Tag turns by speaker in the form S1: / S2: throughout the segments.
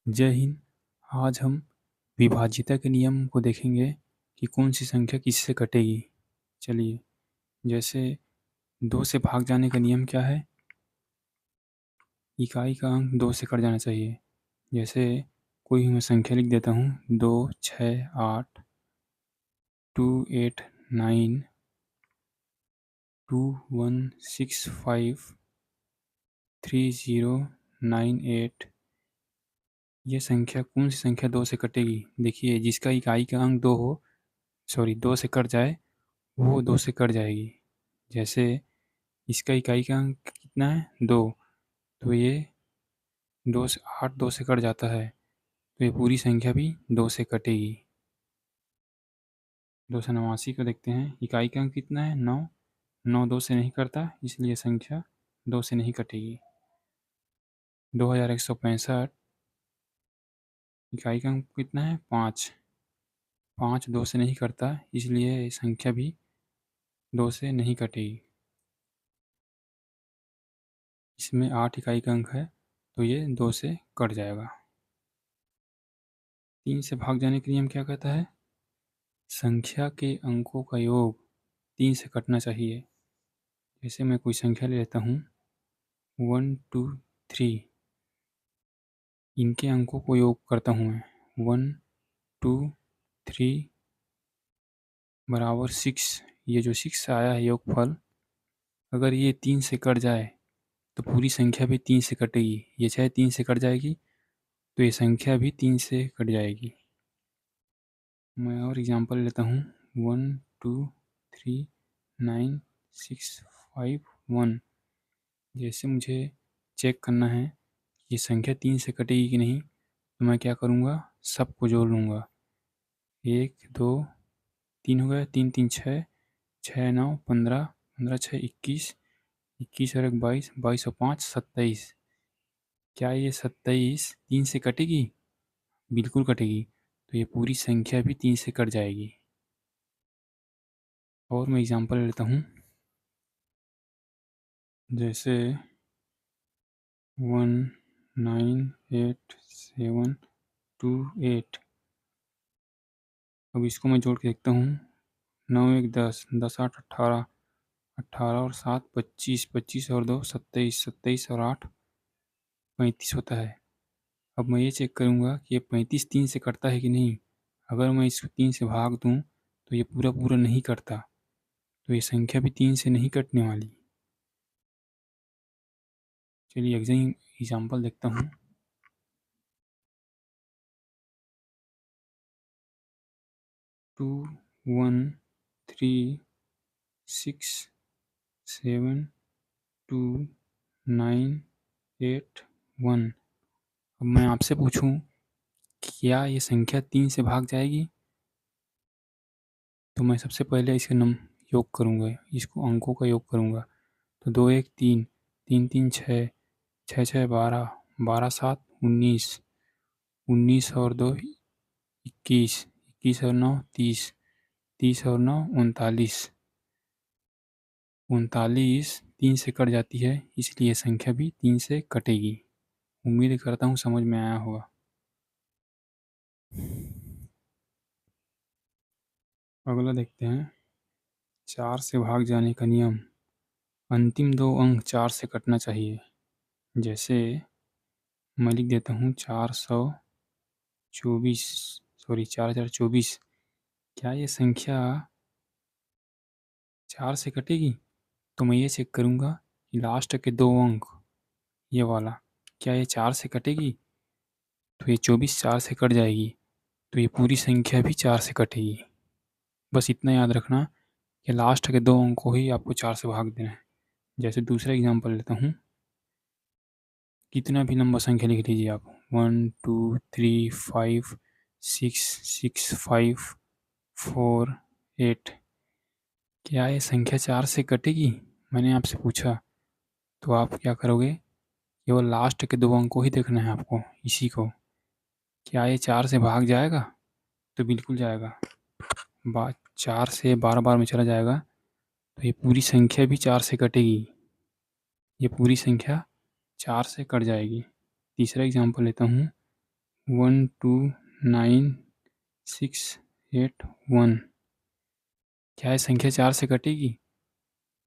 S1: जय हिंद। आज हम विभाज्यता के नियम को देखेंगे कि कौन सी संख्या किससे कटेगी। चलिए, जैसे 2 से भाग जाने का नियम क्या है? इकाई का अंक 2 से कट जाना चाहिए। जैसे कोई मैं संख्या लिख देता हूँ 2 6 8 2 8 9 2 1 6 5 3 0 9 8। ये संख्या कौन सी संख्या 2 से कटेगी? देखिए, जिसका इकाई का अंक 2 हो, 2 से कट जाए, वो 2 से कट जाएगी। जैसे इसका इकाई का अंक कितना है? 2। तो ये 2 से कट जाता है, तो ये पूरी संख्या भी 2 से कटेगी। 289 को देखते हैं, इकाई का अंक कितना है? 9। 9 2 से नहीं कटता, इसलिए संख्या 2 से नहीं कटेगी। 2165, इकाई का अंक कितना है? 5। 5 2 से नहीं कटता, इसलिए ये संख्या भी 2 से नहीं कटेगी। इसमें 8 इकाई का अंक है, तो ये 2 से कट जाएगा। 3 से भाग जाने का नियम क्या कहता है? संख्या के अंकों का योग 3 से कटना चाहिए। जैसे मैं कोई संख्या ले लेता हूँ 1 2 3, इनके अंकों को योग करता हूँ मैं 1 2 3 बराबर 6। ये जो 6 आया है योगफल, अगर ये 3 से कट जाए तो पूरी संख्या भी 3 से कटेगी। ये चाहे 3 से कट जाएगी तो ये संख्या भी 3 से कट जाएगी। मैं और एग्जांपल लेता हूँ 1 2 3 9 6 5 1। जैसे मुझे चेक करना है ये संख्या 3 से कटेगी कि नहीं, तो मैं क्या करूँगा, सबको जोड़ लूँगा। 1 2 3 हो गया, 3 3 6, 6 9 15, 15 6 21, 21 और 1 22, 22 और 5 27। क्या ये 27 3 से कटेगी? बिल्कुल कटेगी। तो ये पूरी संख्या भी 3 से कट जाएगी। और मैं एग्जांपल लेता हूँ, जैसे 1 9 8 7 2 8। अब इसको मैं जोड़ के देखता हूँ 9 1 10, 10 8 18, 18 और 7 25, 25 और 2 27, 27 और 8 35 होता है। अब मैं ये चेक करूँगा कि ये 35 3 से कटता है कि नहीं। अगर मैं इसको 3 से भाग दूँ तो ये पूरा पूरा नहीं कटता, तो ये संख्या भी 3 से नहीं कटने वाली। चलिए एग्जाम्पल देखता हूँ। 2 1 3 6 7 2 9 8 1। अब मैं आपसे पूछूं कि क्या ये संख्या 3 से भाग जाएगी? तो मैं सबसे पहले इसके योग करूँगा, इसको अंकों का योग करूँगा। तो 2 1 3, 3 3 6, 6 6 12, 12 7 19, 19 और 2 21, 21 और 9 30, 30 और 9 39, 39 3 से कट जाती है, इसलिए संख्या भी 3 से कटेगी। उम्मीद करता हूँ समझ में आया होगा। अगला देखते हैं, 4 से भाग जाने का नियम। अंतिम 2 अंक 4 से कटना चाहिए। जैसे मैं लिख देता हूँ 424, 4024। क्या ये संख्या 4 से कटेगी? तो मैं ये चेक करूँगा कि लास्ट के 2 अंक, ये वाला, क्या ये 4 से कटेगी? तो ये 24 4 से कट जाएगी, तो ये पूरी संख्या भी 4 से कटेगी। बस इतना याद रखना कि लास्ट के 2 अंक को ही आपको 4 से भाग देना है। जैसे दूसरा एग्जांपल लेता हूँ, कितना भी लंबा संख्या लिख लीजिए आप, 1 2 3 5 6 6 5 4 8। क्या ये संख्या 4 से कटेगी? मैंने आपसे पूछा। तो आप क्या करोगे, केवल लास्ट के 2 अंक को ही देखना है आपको, इसी को। क्या ये 4 से भाग जाएगा? तो बिल्कुल जाएगा। 4 से 12 बार में चला जाएगा, तो ये पूरी संख्या भी 4 से कटेगी। ये पूरी संख्या 4 से कट जाएगी। तीसरा एग्जांपल लेता हूँ, 129,681। क्या ये संख्या 4 से कटेगी?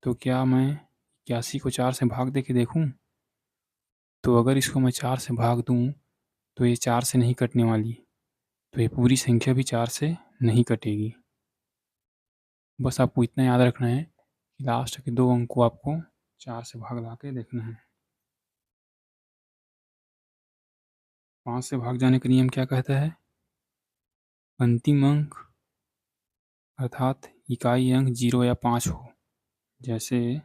S1: तो क्या मैं 81 को 4 से भाग दे के देखूँ? तो अगर इसको मैं 4 से भाग दूँ तो ये 4 से नहीं कटने वाली, तो ये पूरी संख्या भी 4 से नहीं कटेगी। बस आपको इतना याद रखना है कि लास्ट के 2 अंक को आपको 4 से भाग ला के देखना है। 5 से भाग जाने का नियम क्या कहता है? अंतिम अंक अर्थात इकाई अंक 0 या 5 हो। जैसे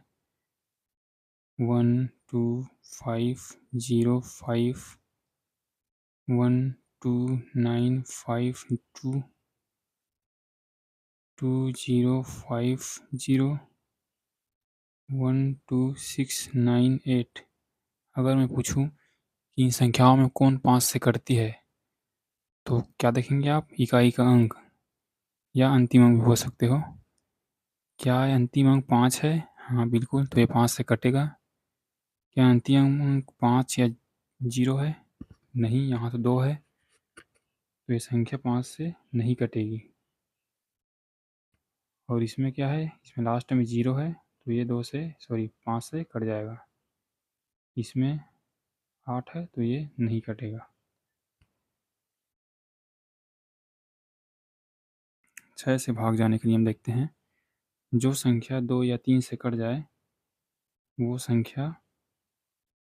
S1: 12505, 12952, 205, 12698। अगर मैं पूछूं कि इन संख्याओं में कौन 5 से कटती है, तो क्या देखेंगे आप? इकाई का अंक या अंतिम अंक भी बोल सकते हो। क्या अंतिम अंक 5 है? हाँ बिल्कुल, तो ये 5 से कटेगा। क्या अंतिम अंक 5 या 0 है? नहीं, यहाँ तो 2 है, तो ये संख्या 5 से नहीं कटेगी। और इसमें क्या है? इसमें लास्ट में 0 है, तो ये 5 से कट जाएगा। इसमें 8 है, तो ये नहीं कटेगा। 6 से भाग जाने का नियम देखते हैं। जो संख्या 2 या 3 से कट जाए वो संख्या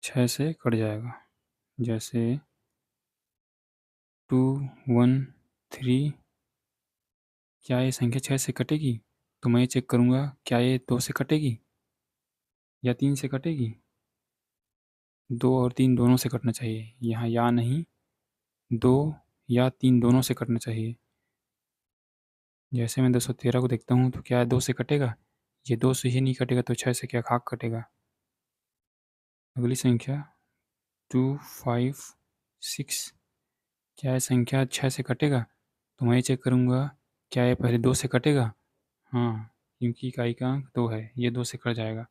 S1: 6 से कट जाएगा। जैसे 213। क्या ये संख्या 6 से कटेगी? तो मैं ये चेक करूँगा, क्या ये 2 से कटेगी या 3 से कटेगी? 2 और 3 दोनों से कटना चाहिए, यहाँ या नहीं, 2 या 3 दोनों से कटना चाहिए। जैसे मैं 213 को देखता हूँ, तो क्या 2 से कटेगा? ये 2 से ही नहीं कटेगा, तो 6 से क्या खाक कटेगा? अगली संख्या 256। क्या ये संख्या 6 से कटेगा? तो मैं ये चेक करूँगा, क्या ये पहले 2 से कटेगा? हाँ, क्योंकि इकाई का अंक 2 है, ये 2 से कट जाएगा।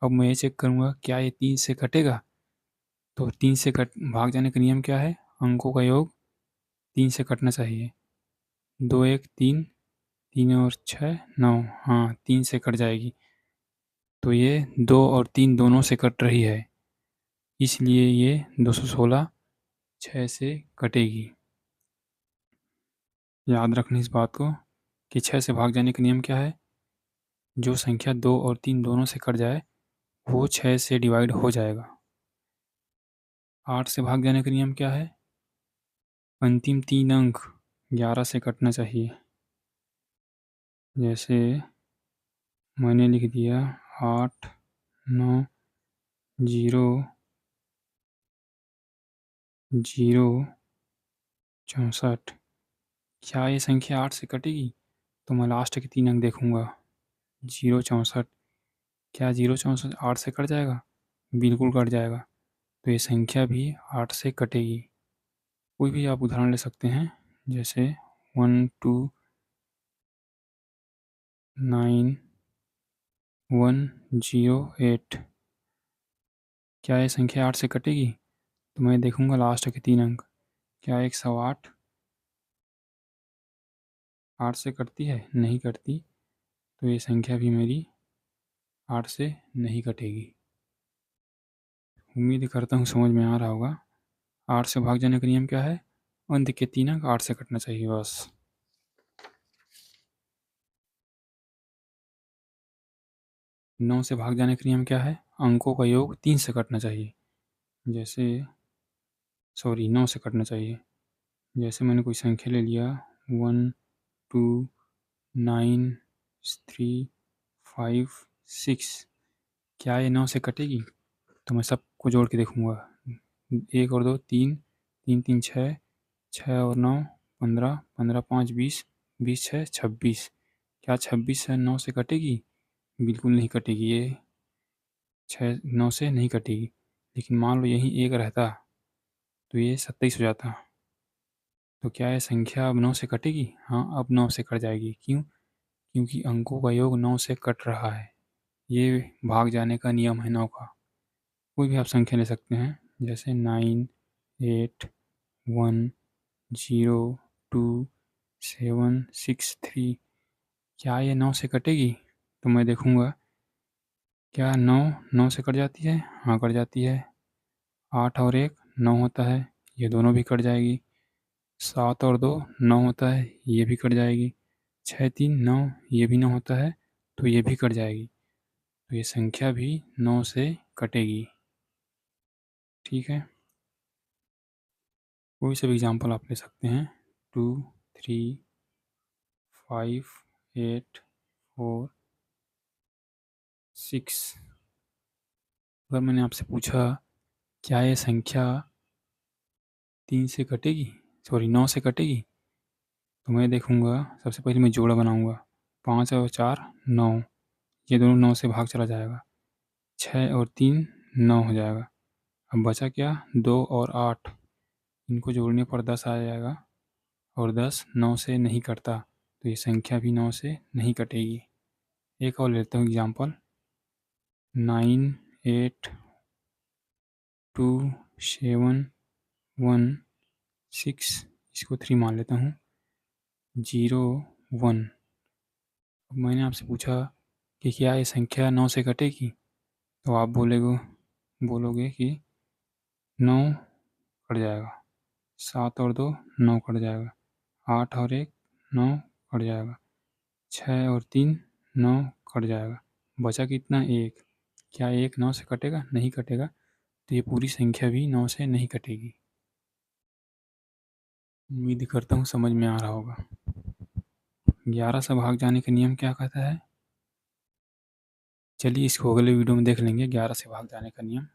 S1: अब मैं ये चेक करूँगा, क्या ये 3 से कटेगा? तो 3 से कट भाग जाने का नियम क्या है? अंकों का योग 3 से कटना चाहिए। 2 1 3, 3 और 6 9। हाँ, 3 से कट जाएगी, तो ये 2 और 3 दोनों से कट रही है, इसलिए ये 216 6 से कटेगी। याद रखना इस बात को कि 6 से भाग जाने का नियम क्या है? जो संख्या 2 और 3 दोनों से कट जाए वो 6 से डिवाइड हो जाएगा। 8 से भाग जाने का नियम क्या है? अंतिम 3 अंक 11 से कटना चाहिए। जैसे मैंने लिख दिया 8 9 0 0 64। क्या ये संख्या 8 से कटेगी? तो मैं लास्ट के 3 अंक देखूंगा। 0 64। क्या 0 64 8 से कट जाएगा? बिल्कुल कट जाएगा, तो ये संख्या भी 8 से कटेगी। कोई भी आप उदाहरण ले सकते हैं, जैसे 129,108। क्या ये संख्या 8 से कटेगी? तो मैं देखूंगा लास्ट के 3 अंक। क्या 108 8 से कटती है? नहीं कटती, तो ये संख्या भी मेरी 8 से नहीं कटेगी। उम्मीद करता हूँ समझ में आ रहा होगा। 8 से भाग जाने का नियम क्या है? अंत के 3 अंक 8 से कटना चाहिए बस। 9 से भाग जाने का नियम क्या है? अंकों का योग 3 से कटना चाहिए। जैसे 9 से कटना चाहिए। जैसे मैंने कोई संख्या ले लिया 12935 6। क्या ये 9 से कटेगी? तो मैं सबको जोड़ के देखूंगा। 1 और 2 3, 3 3 6, 6 और 9 15, 15 5 20, 20 6 26। क्या 26 से 9 से कटेगी? बिल्कुल नहीं कटेगी, ये 6 9 से नहीं कटेगी। लेकिन मान लो यहीं 1 रहता तो ये 27 हो जाता। तो क्या ये संख्या अब 9 से कटेगी? हाँ, अब 9 से कट जाएगी। क्यों? क्योंकि अंकों का योग 9 से कट रहा है। ये भाग जाने का नियम है 9 का। कोई भी आप संख्या ले सकते हैं, जैसे 9 8 1 0 2 7 6 3। क्या ये 9 से कटेगी? तो मैं देखूँगा क्या 9 9 से कट जाती है? हाँ, कट जाती है। 8 और 1 9 होता है, ये दोनों भी कट जाएगी। 7 और 2 9 होता है, ये भी कट जाएगी। 6 3 9, ये भी 9 होता है, तो ये भी कट जाएगी। तो ये संख्या भी 9 से कटेगी। ठीक है, कोई सा भी एग्जाम्पल आप ले सकते हैं। 2 3 5 8 4 6। अगर मैंने आपसे पूछा क्या ये संख्या 3 से कटेगी, सॉरी 9 से कटेगी, तो मैं देखूँगा सबसे पहले मैं जोड़ा बनाऊँगा। 5 और 4 9, ये दोनों 9 से भाग चला जाएगा। 6 और 3 9 हो जाएगा। अब बचा क्या? 2 और 8, इनको जोड़ने पर 10 आ जाएगा, और 10 9 से नहीं कटता, तो ये संख्या भी 9 से नहीं कटेगी। एक और लेता हूँ एग्जाम्पल। 9 8 2 7 1 6, इसको 3 मान लेता हूँ। 0 1। अब मैंने आपसे पूछा कि क्या ये संख्या 9 से कटेगी, तो आप बोलोगे कि 9 कट जाएगा। 7 और 2 9 कट जाएगा। 8 और 1 9 कट जाएगा। 6 और 3 9 कट जाएगा। बचा कितना? 1। क्या 1 9 से कटेगा? नहीं कटेगा, तो ये पूरी संख्या भी 9 से नहीं कटेगी। उम्मीद करता हूँ समझ में आ रहा होगा। 11 से भाग जाने का नियम क्या कहता है? चलिए इसको अगले वीडियो में देख लेंगे, 11 से भाग जाने का नियम।